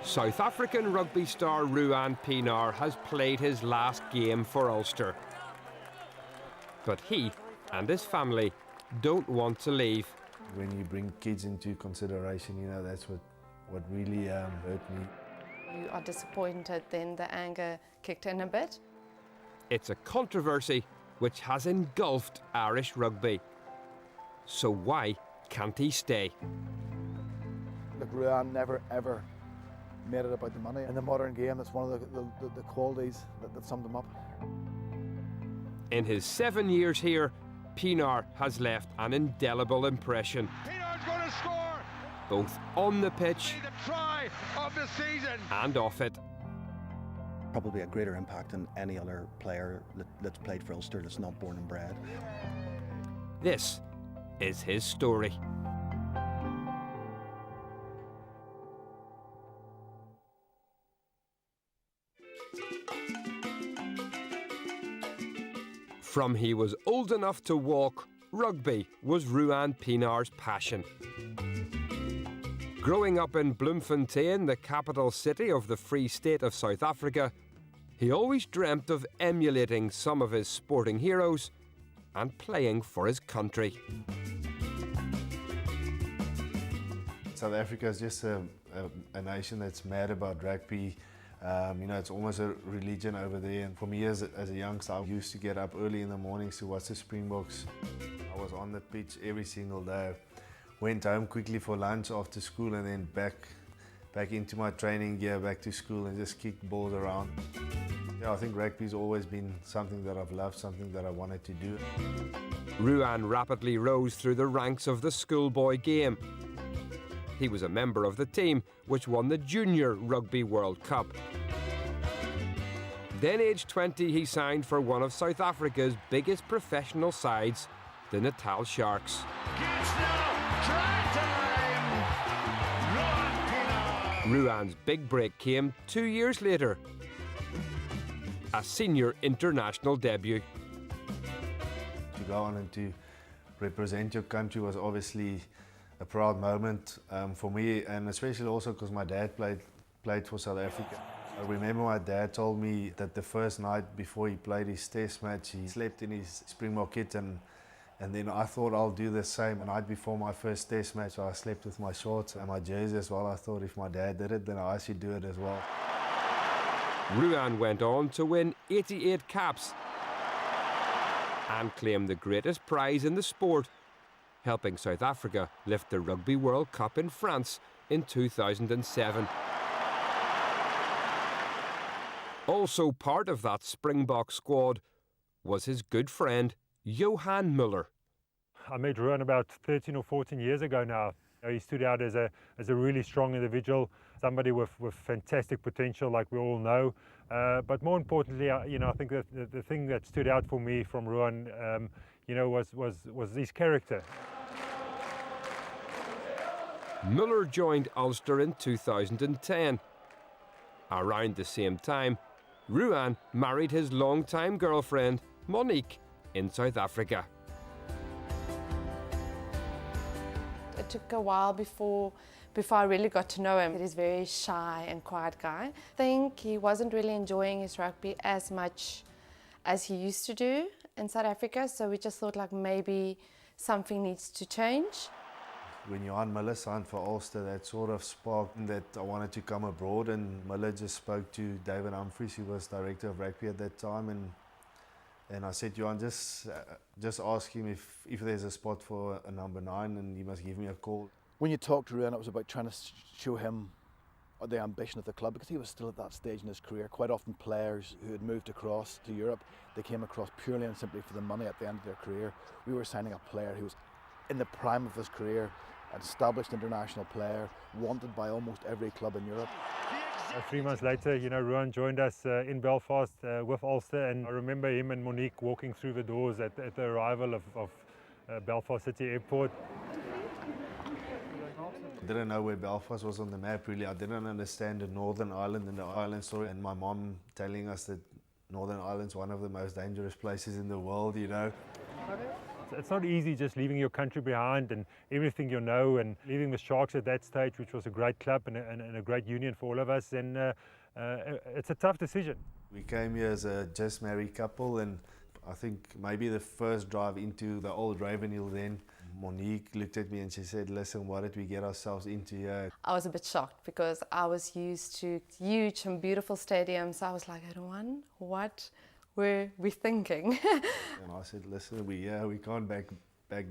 South African rugby star Ruan Pienaar has played his last game for Ulster. But he and his family don't want to leave. When you bring kids into consideration, you know, that's what really hurt me. You are disappointed, then the anger kicked in a bit. It's a controversy which has engulfed Irish rugby. So why can't he stay? Look, Ruan never ever made it about the money. In the modern game, that's one of the qualities that summed him up. In his 7 years here, Pienaar has left an indelible impression. Pienaar's going to score! Both on the pitch The try of the season! and off it. Probably a greater impact than any other player that's played for Ulster that's not born and bred. This is his story. From he was old enough to walk, rugby was Ruan Pienaar's passion. Growing up in Bloemfontein, the capital city of the Free State of South Africa, he always dreamt of emulating some of his sporting heroes and playing for his country. South Africa is just a nation that's mad about rugby. You know, it's almost a religion over there. And for me as a youngster, I used to get up early in the mornings to watch the Springboks. I was on the pitch every single day. Went home quickly for lunch after school and then back into my training gear, back to school and just kicked balls around. Yeah, I think rugby's always been something that I've loved, something that I wanted to do. Ruan rapidly rose through the ranks of the schoolboy game. He was a member of the team which won the Junior Rugby World Cup. Then, aged 20, he signed for one of South Africa's biggest professional sides, the Natal Sharks. Ruan's big break came 2 years later, a senior international debut. To go on and to represent your country was obviously a proud moment for me, and especially also because my dad played for South Africa. I remember my dad told me that the first night before he played his test match, he slept in his Springbok kit, and then I thought I'll do the same. The night before my first test match, I slept with my shorts and my jersey as well. I thought if my dad did it, then I should do it as well. Ruan went on to win 88 caps and claim the greatest prize in the sport, helping South Africa lift the Rugby World Cup in France in 2007. Also part of that Springbok squad was his good friend, Johan Muller. I met Ruan about 13 or 14 years ago now. He stood out as a really strong individual, somebody with fantastic potential, like we all know. But more importantly, you know, I think that the thing that stood out for me from Ruan, you know, was his character. Muller joined Ulster in 2010. Around the same time, Ruan married his longtime girlfriend, Monique, in South Africa. It took a while before I really got to know him. He's a very shy and quiet guy. I think he wasn't really enjoying his rugby as much as he used to do in South Africa, so we just thought like maybe something needs to change. When Johan Muller signed for Ulster, that sort of sparked that I wanted to come abroad, and Muller just spoke to David Humphries, who was director of rugby at that time, and I said, Johan, just ask him if there's a spot for a number 9, and he must give me a call. When you talked to Ruan, it was about trying to show him the ambition of the club, because he was still at that stage in his career. Quite often players who had moved across to Europe, they came across purely and simply for the money at the end of their career. We were signing a player who was in the prime of his career, an established international player, wanted by almost every club in Europe. 3 months later, you know, Ruan joined us in Belfast with Ulster, and I remember him and Monique walking through the doors at the arrival of Belfast City Airport. I didn't know where Belfast was on the map, really. I didn't understand the Northern Ireland and the Ireland story, and my mom telling us that Northern Ireland's one of the most dangerous places in the world, you know. it's not easy just leaving your country behind and everything you know, and leaving the Sharks at that stage, which was a great club and a great union for all of us. And it's a tough decision. We came here as a just married couple, and I think maybe the first drive into the old Ravenhill then, Monique looked at me and she said, listen, what did we get ourselves into here? I was a bit shocked because I was used to huge and beautiful stadiums. I was like, Ruan, what were we thinking? And I said, listen, we can't back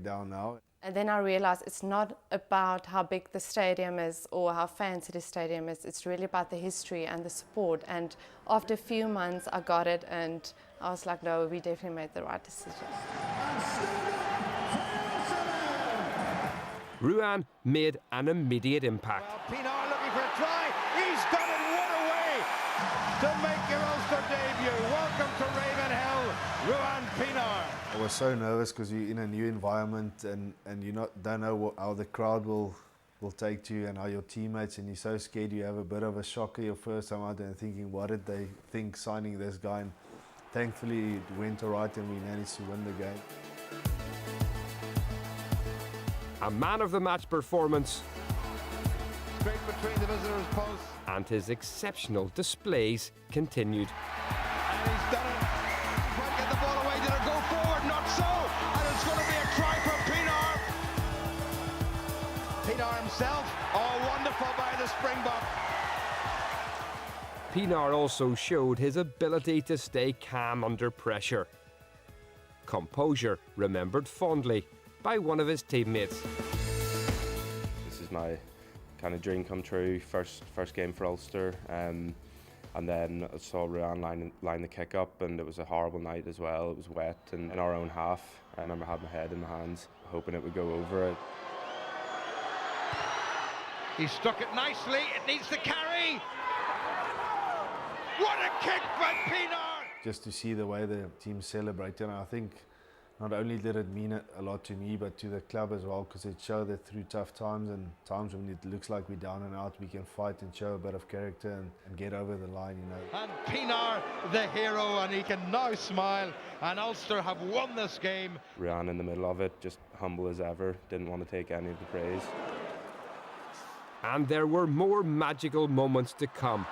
down now. And then I realized it's not about how big the stadium is or how fancy the stadium is. It's really about the history and the support. And after a few months, I got it, and I was like, no, we definitely made the right decision. Ruan made an immediate impact. Well, Pienaar looking for a try. He's done it. What a way to make your Ulster debut. Welcome to Ravenhill, Ruan Pienaar. I was so nervous because you're in a new environment and you don't know how the crowd will take to you and how your teammates, and you're so scared. You have a bit of a shocker your first time out there and thinking, what did they think signing this guy? And thankfully it went all right and we managed to win the game. A man of the match performance Straight between the visitors' posts. and his exceptional displays continued. And he's done it. Trying to get the ball away. Did it go forward? Not so. And it's going to be a try from Pienaar. Pienaar himself. Oh, wonderful by the Springbok. Pienaar also showed his ability to stay calm under pressure. Composure remembered fondly by one of his teammates. This is my kind of dream come true, first game for Ulster, and then I saw Ruan line the kick up, and it was a horrible night as well. It was wet and in our own half. I remember having my head in my hands, hoping it would go over it. He struck it nicely. It needs to carry. What a kick by Pienaar! Just to see the way the team celebrated, and I think not only did it mean a lot to me, but to the club as well, because it showed that through tough times and times when it looks like we're down and out, we can fight and show a bit of character and get over the line, you know. And Pienaar, the hero, and he can now smile. And Ulster have won this game. Ruan in the middle of it, just humble as ever, didn't want to take any of the praise. And there were more magical moments to come.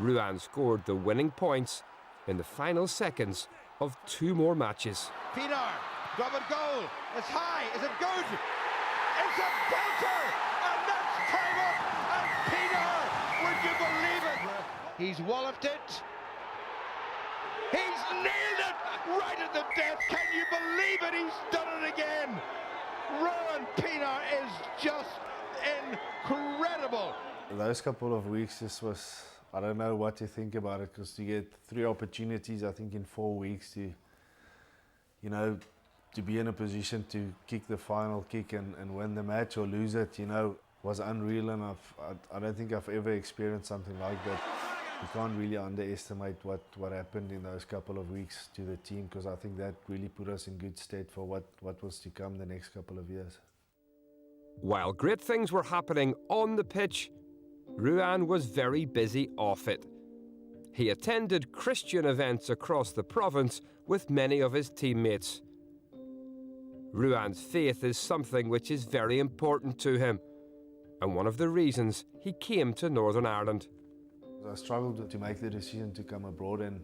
Ruan scored the winning points in the final seconds of 2 more matches. Pienaar, grab and goal. It's high. Is it good? It's a belter, and that's time up. And Pienaar, would you believe it? He's walloped it. He's nailed it right at the death. Can you believe it? He's done it again. Ruan Pienaar is just incredible. Those couple of weeks, this was, I don't know what to think about it, because to get 3 opportunities, I think in 4 weeks to, you know, to be in a position to kick the final kick and win the match or lose it, you know, was unreal, and I don't think I've ever experienced something like that. You can't really underestimate what happened in those couple of weeks to the team, because I think that really put us in good stead for what was to come the next couple of years. While great things were happening on the pitch, Ruan was very busy off it. He attended Christian events across the province with many of his teammates. Ruan's faith is something which is very important to him, and one of the reasons he came to Northern Ireland. I struggled to make the decision to come abroad, and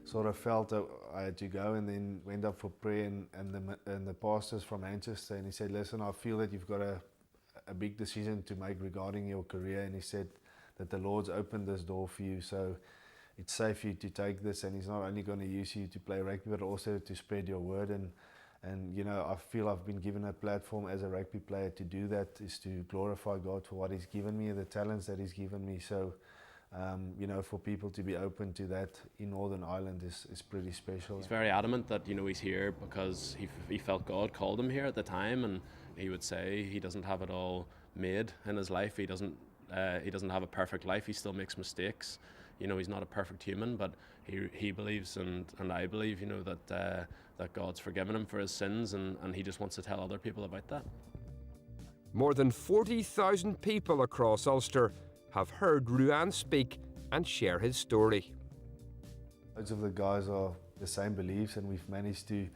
sort of felt that I had to go, and then went up for prayer, and the pastor's from Manchester, and he said, listen, I feel that you've got a big decision to make regarding your career, and he said that the Lord's opened this door for you, so it's safe for you to take this, and he's not only going to use you to play rugby, but also to spread your word. And you know, I feel I've been given a platform as a rugby player to do that, is to glorify God for what he's given me, the talents that he's given me. So you know, for people to be open to that in Northern Ireland is pretty special. He's very adamant that, you know, he's here because he felt God called him here at the time, and he would say he doesn't have it all made in his life. He doesn't have a perfect life. He still makes mistakes. You know, he's not a perfect human, but he believes, and I believe, you know, that God's forgiven him for his sins, and he just wants to tell other people about that. More than 40,000 people across Ulster have heard Ruan speak and share his story. Loads of the guys are the same beliefs, and we've managed to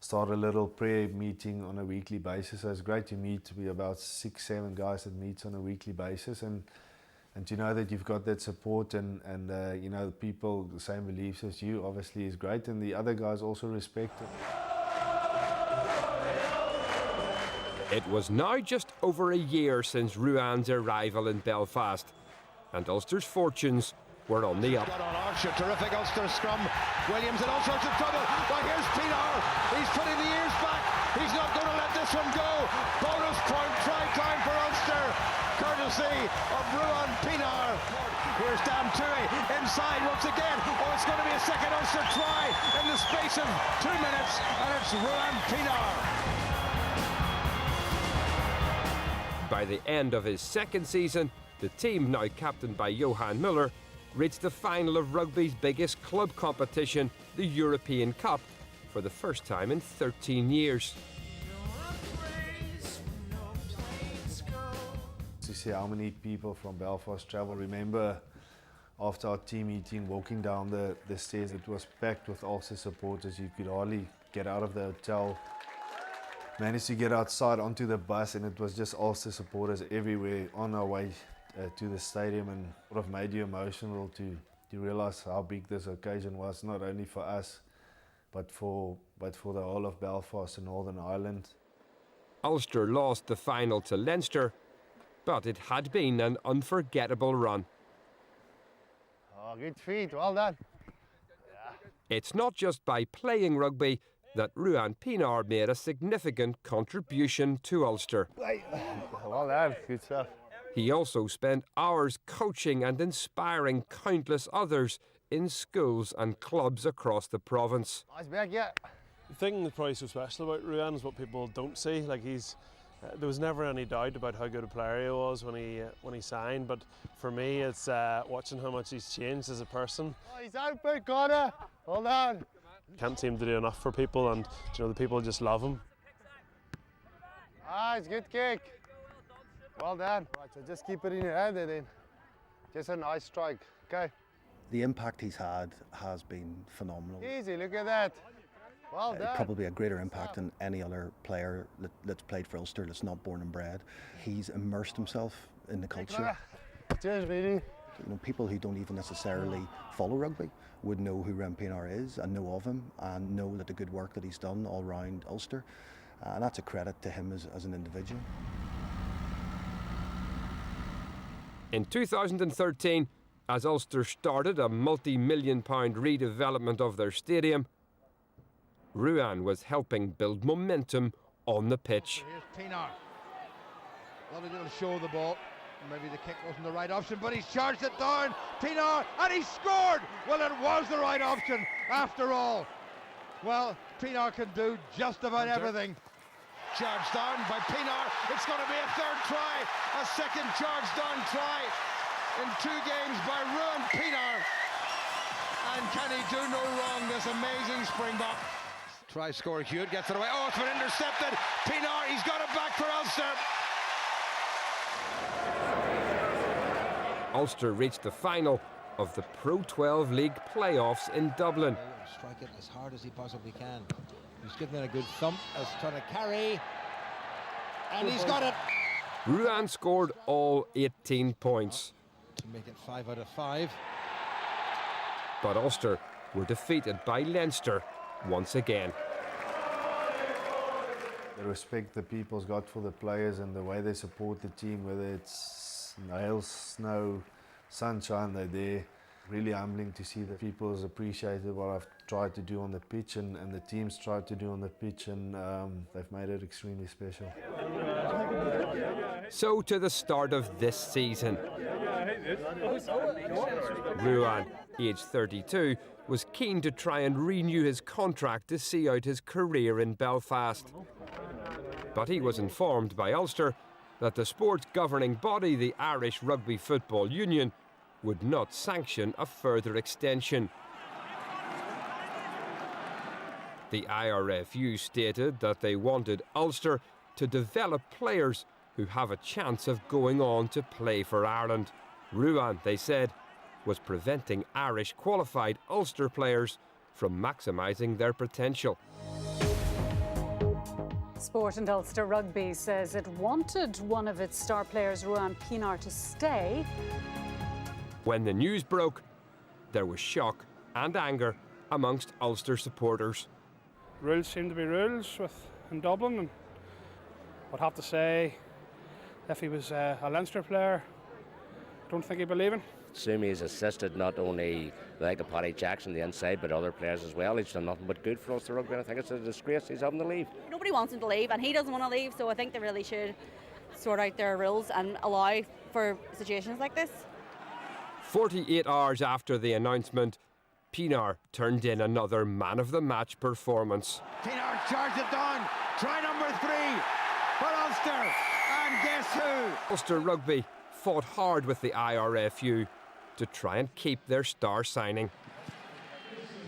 start a little prayer meeting on a weekly basis. So it's great to meet. We're about 6-7 guys that meet on a weekly basis, and to know that you've got that support and you know, people the same beliefs as you obviously is great, and the other guys also respect it. It was now just over a year since Ruan's arrival in Belfast, and Ulster's fortunes were on the up. Got on Archer, terrific Ulster scrum. Williams in all sorts of trouble. Well, here's Pienaar. He's putting the ears back. He's not going to let this one go. Bonus point, try time for Ulster, courtesy of Ruan Pienaar. Here's Dan Tui inside once again. Oh, it's going to be a second Ulster try in the space of 2 minutes, and it's Ruan Pienaar. By the end of his second season, the team, now captained by Johan Miller, reached the final of rugby's biggest club competition, the European Cup, for the first time in 13 years. To see how many people from Belfast travel. Remember, after our team meeting, walking down the stairs, it was packed with Ulster supporters. You could hardly get out of the hotel. Managed to get outside onto the bus, and it was just Ulster supporters everywhere on our way to the stadium, and sort of made you emotional to realise how big this occasion was, not only for us, but for the whole of Belfast and Northern Ireland. Ulster lost the final to Leinster, but it had been an unforgettable run. Oh, good feed, well done. It's not just by playing rugby that Ruan Pienaar made a significant contribution to Ulster. Well done, good stuff. He also spent hours coaching and inspiring countless others in schools and clubs across the province. Nice back, yeah. The thing that's probably so special about Ruan is what people don't see. Like there was never any doubt about how good a player he was when he signed, but for me it's watching how much he's changed as a person. Oh, he's out per corner. Hold on. Can't seem to do enough for people, and you know, the people just love him. Ah, it's a good kick. Well done. Right, so just keep it in your hand and then just a nice strike. Okay. The impact he's had has been phenomenal. Easy, look at that. Well done. Probably a greater impact than any other player that's played for Ulster that's not born and bred. He's immersed himself in the culture. Cheers, really. You know, people who don't even necessarily follow rugby would know who Ruan Pienaar is and know of him and know that the good work that he's done all around Ulster. And that's a credit to him as an individual. In 2013, as Ulster started a multi-million-pound redevelopment of their stadium, Ruan was helping build momentum on the pitch. Here's Pienaar. Lovely little show of the ball. Maybe the kick wasn't the right option, but he's charged it down. Pienaar, and he scored! Well, it was the right option after all. Well, Pienaar can do just about everything. Charged down by Pienaar. It's going to be a third try. A second charged down try in 2 games by Ruan Pienaar. And can he do no wrong, this amazing Springbok? Try score, Hewitt gets it away. Oh, it's been intercepted. Pienaar, he's got it back for Ulster. Ulster reached the final of the Pro 12 League playoffs in Dublin. Strike it as hard as he possibly can. He's giving it a good thump as trying to carry, and he's got it. Ruan scored all 18 points. To make it 5 out of 5. But Ulster were defeated by Leinster once again. The respect the people's got for the players and the way they support the team, whether it's hail, snow, sunshine, they're there. Really humbling to see that people's appreciated what I've tried to do on the pitch and the team's tried to do on the pitch, and they've made it extremely special. So to the start of this season. Ruan, aged 32, was keen to try and renew his contract to see out his career in Belfast. But he was informed by Ulster that the sport's governing body, the Irish Rugby Football Union, would not sanction a further extension. The IRFU stated that they wanted Ulster to develop players who have a chance of going on to play for Ireland. Ruan, they said, was preventing Irish qualified Ulster players from maximising their potential. Sport and Ulster Rugby says it wanted one of its star players, Ruan Pienaar, to stay. When the news broke, there was shock and anger amongst Ulster supporters. Rules seem to be rules in Dublin, and I'd have to say, if he was a Leinster player, I don't think he'd be leaving. Sumi has assisted not only the Paddy Jackson, the inside, but other players as well. He's done nothing but good for Ulster Rugby, and I think it's a disgrace he's having to leave. Nobody wants him to leave, and he doesn't want to leave, so I think they really should sort out their rules and allow for situations like this. 48 hours after the announcement, Pienaar turned in another man-of-the-match performance. Pienaar charged it down. Try number 3 for Ulster. And guess who? Ulster Rugby fought hard with the IRFU to try and keep their star signing.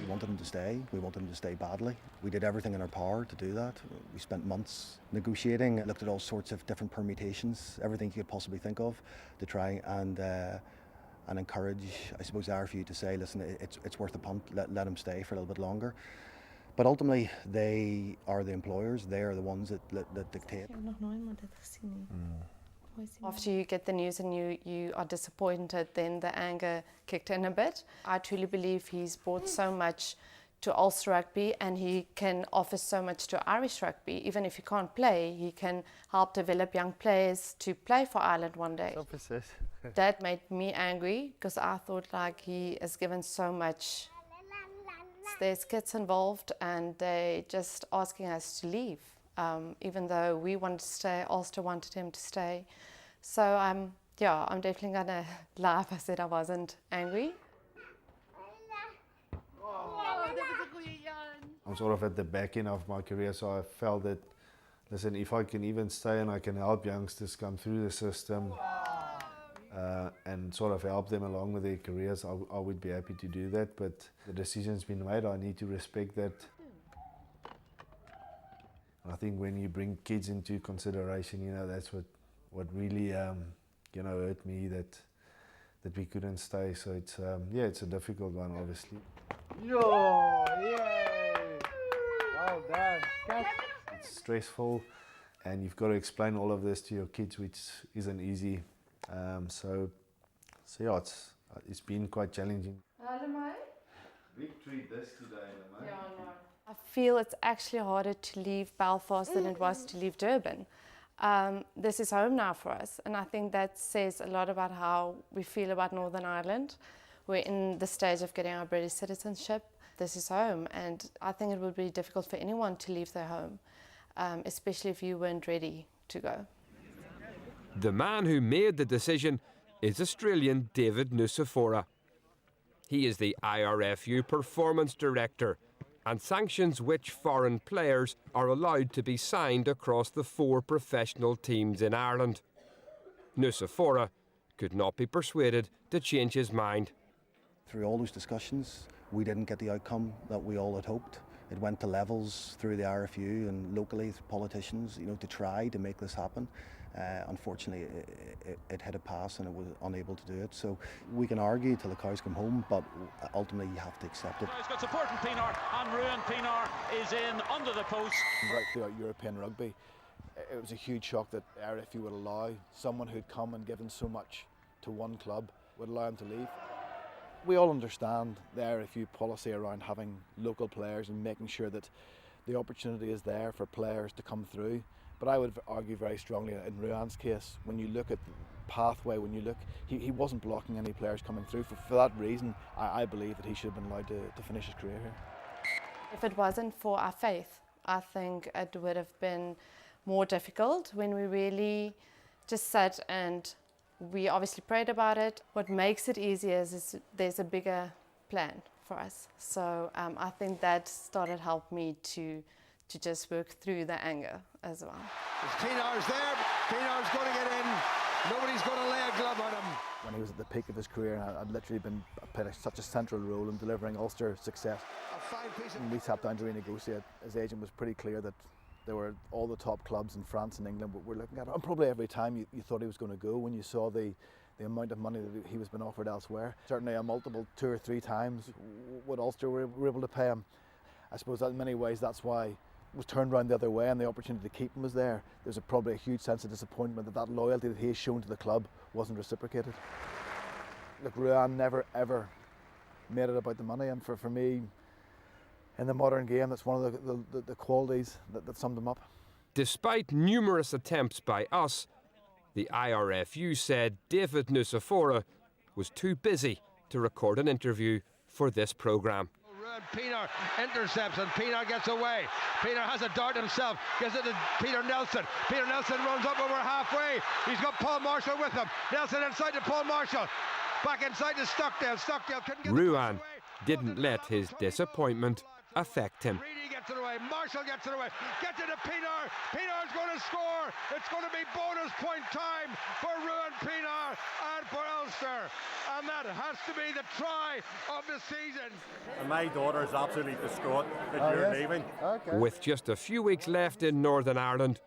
We wanted him to stay. We wanted him to stay badly. We did everything in our power to do that. We spent months negotiating, looked at all sorts of different permutations, everything you could possibly think of, to try and encourage, I suppose, the RFU to say, listen, it's worth a punt, let him stay for a little bit longer. But ultimately, they are the employers, they are the ones that dictate. After you get the news and you are disappointed, then the anger kicked in a bit. I truly believe he's brought so much to Ulster Rugby, and he can offer so much to Irish Rugby. Even if he can't play, he can help develop young players to play for Ireland one day. That made me angry, because I thought he has given so much. There's kids involved, and they're just asking us to leave. Even though we wanted to stay, Ulster wanted him to stay. So I'm definitely gonna laugh. I said I wasn't angry. I'm sort of at the back end of my career, so I felt that, listen, if I can even stay and I can help youngsters come through the system and sort of help them along with their careers, I would be happy to do that. But the decision's been made, I need to respect that. I think when you bring kids into consideration, that's what really hurt me, that we couldn't stay. So it's a difficult one, obviously. Yo, yay! Well done. It's stressful, and you've got to explain all of this to your kids, which isn't easy. It's been quite challenging. Big treat this today, Lemay. Yeah, no. I feel it's actually harder to leave Belfast than it was to leave Durban. This is home now for us, and I think that says a lot about how we feel about Northern Ireland. We're in the stage of getting our British citizenship. This is home, and I think it would be difficult for anyone to leave their home, especially if you weren't ready to go. The man who made the decision is Australian David Nusafora. He is the IRFU Performance Director and sanctions which foreign players are allowed to be signed across the 4 professional teams in Ireland. Nusafora could not be persuaded to change his mind. Through all those discussions, we didn't get the outcome that we all had hoped. It went to levels through the RFU and locally through politicians, to try to make this happen. Unfortunately, it hit a pass and it was unable to do it. So we can argue till the cows come home, but ultimately you have to accept it. He's got support from Pienaar, and Ruan Pienaar is in under the post. Right throughout European rugby, it was a huge shock that RFU would allow someone who'd come and given so much to one club, would allow him to leave. We all understand the RFU policy around having local players and making sure that the opportunity is there for players to come through. But I would argue very strongly in Ruan's case, when you look at the pathway, he wasn't blocking any players coming through. For that reason, I believe that he should have been allowed to finish his career here. If it wasn't for our faith, I think it would have been more difficult when we really just sat and we obviously prayed about it. What makes it easier is there's a bigger plan for us. So I think that started help me to just work through the anger as well. Pienaar's there, Pienaar's going to get in, nobody's going to lay a glove on him. When he was at the peak of his career, and I'd literally played such a central role in delivering Ulster success. When we sat down to renegotiate, his agent was pretty clear that there were all the top clubs in France and England were looking at him. And probably every time you thought he was going to go, when you saw the amount of money that he was being offered elsewhere. Certainly a multiple 2 or 3 times what Ulster were able to pay him. I suppose that in many ways that's why was turned around the other way and the opportunity to keep him was there, there's probably a huge sense of disappointment that that loyalty that he has shown to the club wasn't reciprocated. Look, Ruan never ever made it about the money, and for me, in the modern game, that's one of the qualities that summed him up. Despite numerous attempts by us, the IRFU said David Nusafora was too busy to record an interview for this programme. Ruan Pienaar intercepts and Pienaar gets away. Pienaar has a dart himself, gives it to Peter Nelson. Peter Nelson runs up over halfway. He's got Paul Marshall with him. Nelson inside to Paul Marshall. Back inside to Stockdale. Stockdale couldn't get Ruan didn't let his disappointment affect him. Reedy gets it away. Marshall gets it away. Gets it to Pienaar. Pienaar's going to score. It's going to be bonus point time for Ruan Pienaar and for Ulster. And that has to be the try of the season. And my daughter is absolutely distraught that you're leaving. Okay. With just a few weeks left in Northern Ireland,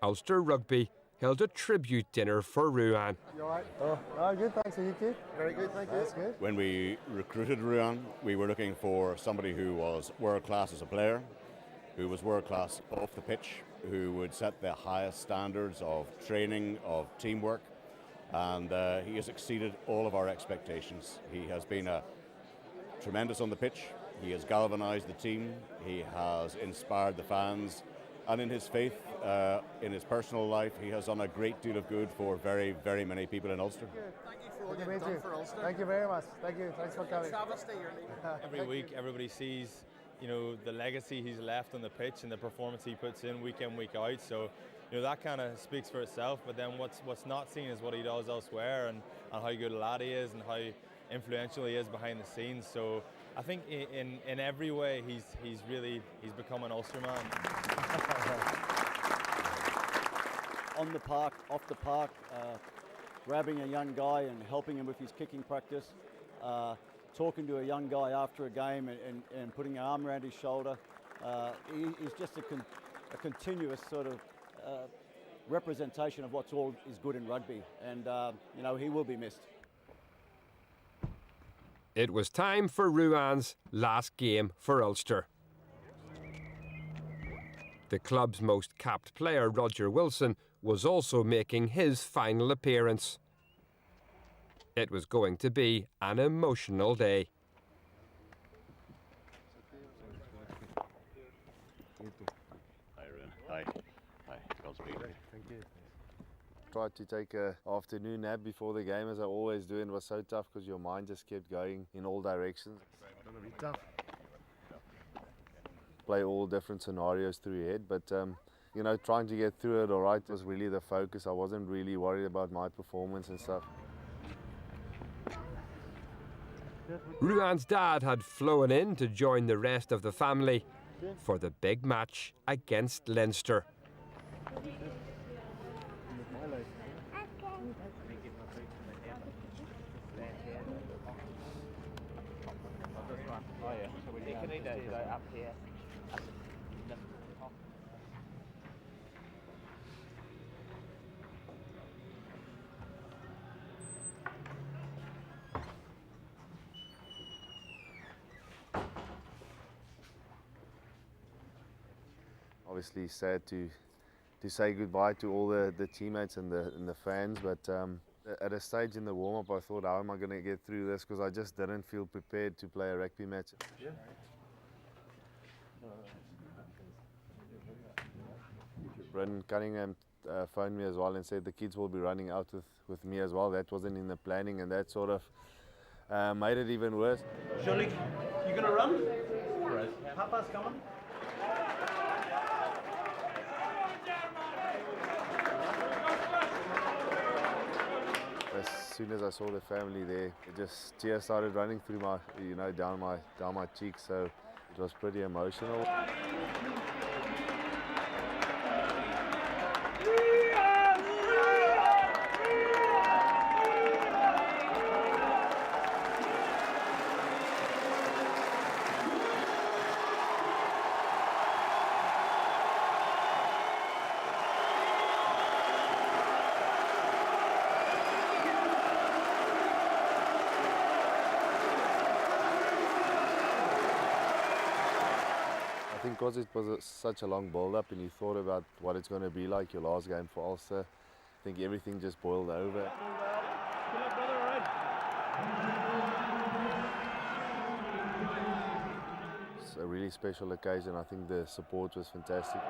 Ulster Rugby held a tribute dinner for Ruan. You all right? Oh, good, thanks. Are you good? Very good, thank you. That's good. When we recruited Ruan, we were looking for somebody who was world class as a player, who was world class off the pitch, who would set the highest standards of training, of teamwork, and he has exceeded all of our expectations. He has been tremendous on the pitch. He has galvanised the team. He has inspired the fans. And in his faith, in his personal life, he has done a great deal of good for very, very many people in Ulster. Thank you for all you've done for Ulster. Thank you very much. Thank you. Thanks for coming. Every week, everybody sees, the legacy he's left on the pitch and the performance he puts in, week out. So, that kind of speaks for itself. But then what's not seen is what he does elsewhere and how good a lad he is and how influential he is behind the scenes. So I think in every way he's become an Ulster man. On the park, off the park, grabbing a young guy and helping him with his kicking practice, talking to a young guy after a game and putting an arm around his shoulder. He's just a continuous sort of representation of what's all is good in rugby, and he will be missed. It was time for Ruan's last game for Ulster. The club's most capped player, Roger Wilson, was also making his final appearance. It was going to be an emotional day. Hi, Ruan. Hi. Hi. Godspeed. Thank you. Tried to take an afternoon nap before the game, as I always do, and it was so tough because your mind just kept going in all directions. It's going to be tough. Play all different scenarios through your head, but trying to get through it all right was really the focus. I wasn't really worried about my performance and stuff. Ruan's dad had flown in to join the rest of the family for the big match against Leinster. Obviously sad to say goodbye to all the teammates and the fans, but at a stage in the warm-up I thought, how am I going to get through this, because I just didn't feel prepared to play a rugby match. Yeah. Brendan Cunningham phoned me as well and said the kids will be running out with me as well. That wasn't in the planning, and that sort of made it even worse. Shirley, you going to run? Right. Papa's coming. As soon as I saw the family there, tears started running through my, down my cheeks. So it was pretty emotional. I think because it was such a long build-up and you thought about what it's going to be like your last game for Ulster, I think everything just boiled over. It's a really special occasion. I think the support was fantastic.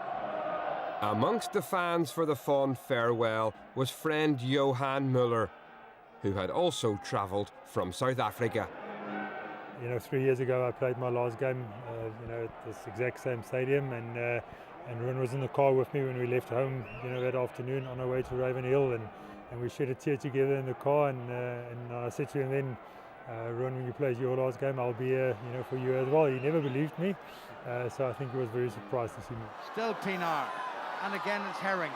Amongst the fans for the fond farewell was friend Johan Muller, who had also travelled from South Africa. You know, 3 years ago I played my last game, at this exact same stadium, and Ruan was in the car with me when we left home, that afternoon on our way to Ravenhill, and we shed a tear together in the car, and I said to him then, Ruan, when you play your last game, I'll be here, for you as well. He never believed me, so I think he was very surprised to see me. Still Pienaar, and again it's Herring.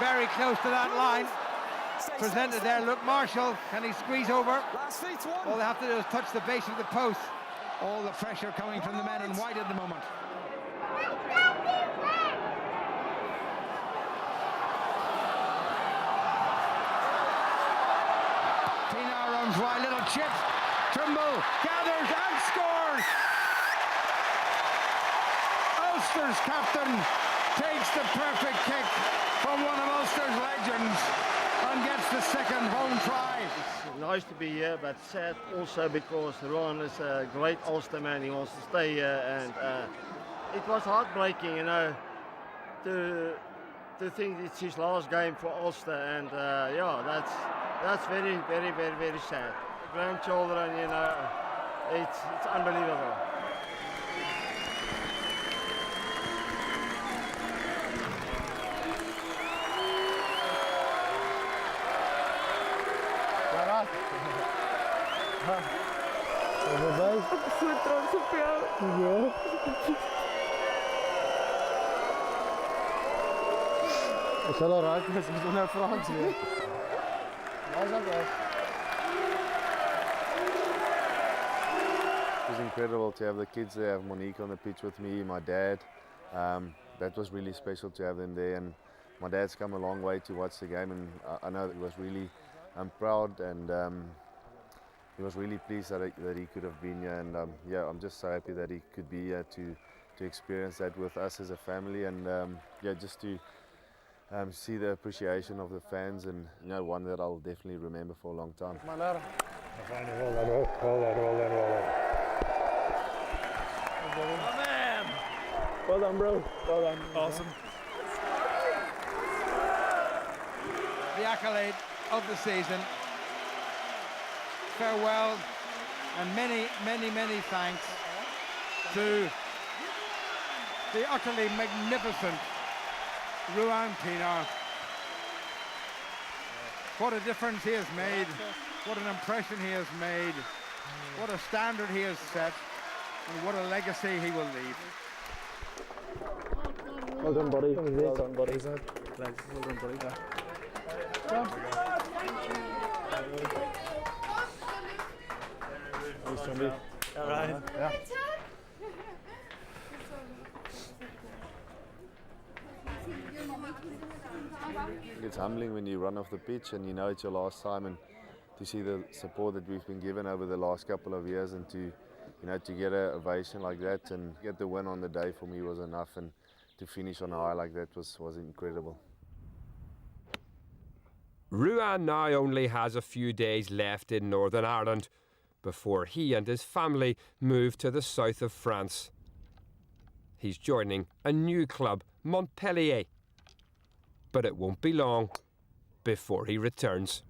Very close to that line. Presented there, look, Marshall, can he squeeze over? All they have to do is touch the base of the post. All the pressure coming from the men in white at the moment. Pienaar runs wide, little chip. Trimble gathers and scores! Ulster's captain takes the perfect kick from one of Ulster's legends and gets the second home try. It's nice to be here, but sad also because Ruan is a great Ulster man. He wants to stay here, and it was heartbreaking, to think it's his last game for Ulster, and that's very, very, very, very sad. Grandchildren, it's unbelievable. Is dat al raak? Is het naar Frans weer? Dat is ook wel. It was incredible to have the kids there, have Monique on the pitch with me, my dad. That was really special to have them there, and my dad's come a long way to watch the game, and I know he was really proud, and he was really pleased that he could have been here, and I'm just so happy that he could be here to experience that with us as a family, and just to see the appreciation of the fans, and one that I'll definitely remember for a long time. Well done, bro. Well done. Awesome. The accolade of the season. Farewell and many, many, many thanks to the utterly magnificent Ruan Pienaar. What a difference he has made, what an impression he has made, what a standard he has set, and what a legacy he will leave. Well done, buddy. Well done, buddy. Well done, buddy. All right. Yeah. It's humbling when you run off the pitch and it's your last time, and to see the support that we've been given over the last couple of years, and to get an ovation like that and get the win on the day for me was enough, and to finish on a high like that was incredible. Ruan now only has a few days left in Northern Ireland before he and his family move to the south of France. He's joining a new club, Montpellier, but it won't be long before he returns.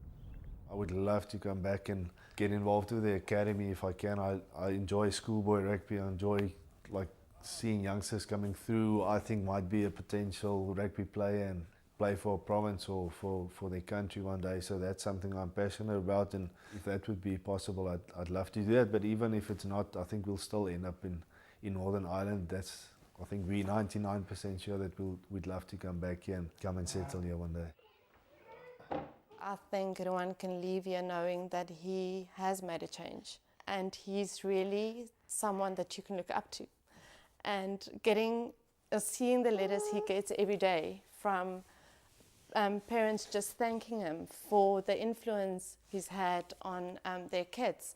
I would love to come back and get involved with the academy if I can. I enjoy schoolboy rugby. I enjoy seeing youngsters coming through. I think might be a potential rugby player and play for a province or for their country one day. So that's something I'm passionate about, and if that would be possible, I'd love to do that. But even if it's not, I think we'll still end up in Northern Ireland. I think we're 99% sure that we'd love to come back here and come and settle here one day. I think Ruan can leave here knowing that he has made a change, and he's really someone that you can look up to. And seeing the letters he gets every day from parents just thanking him for the influence he's had on their kids,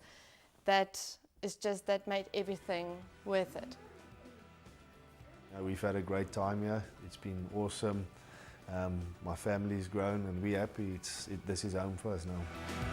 that made everything worth it. We've had a great time here. It's been awesome. My family's grown and we're happy. This is home for us now.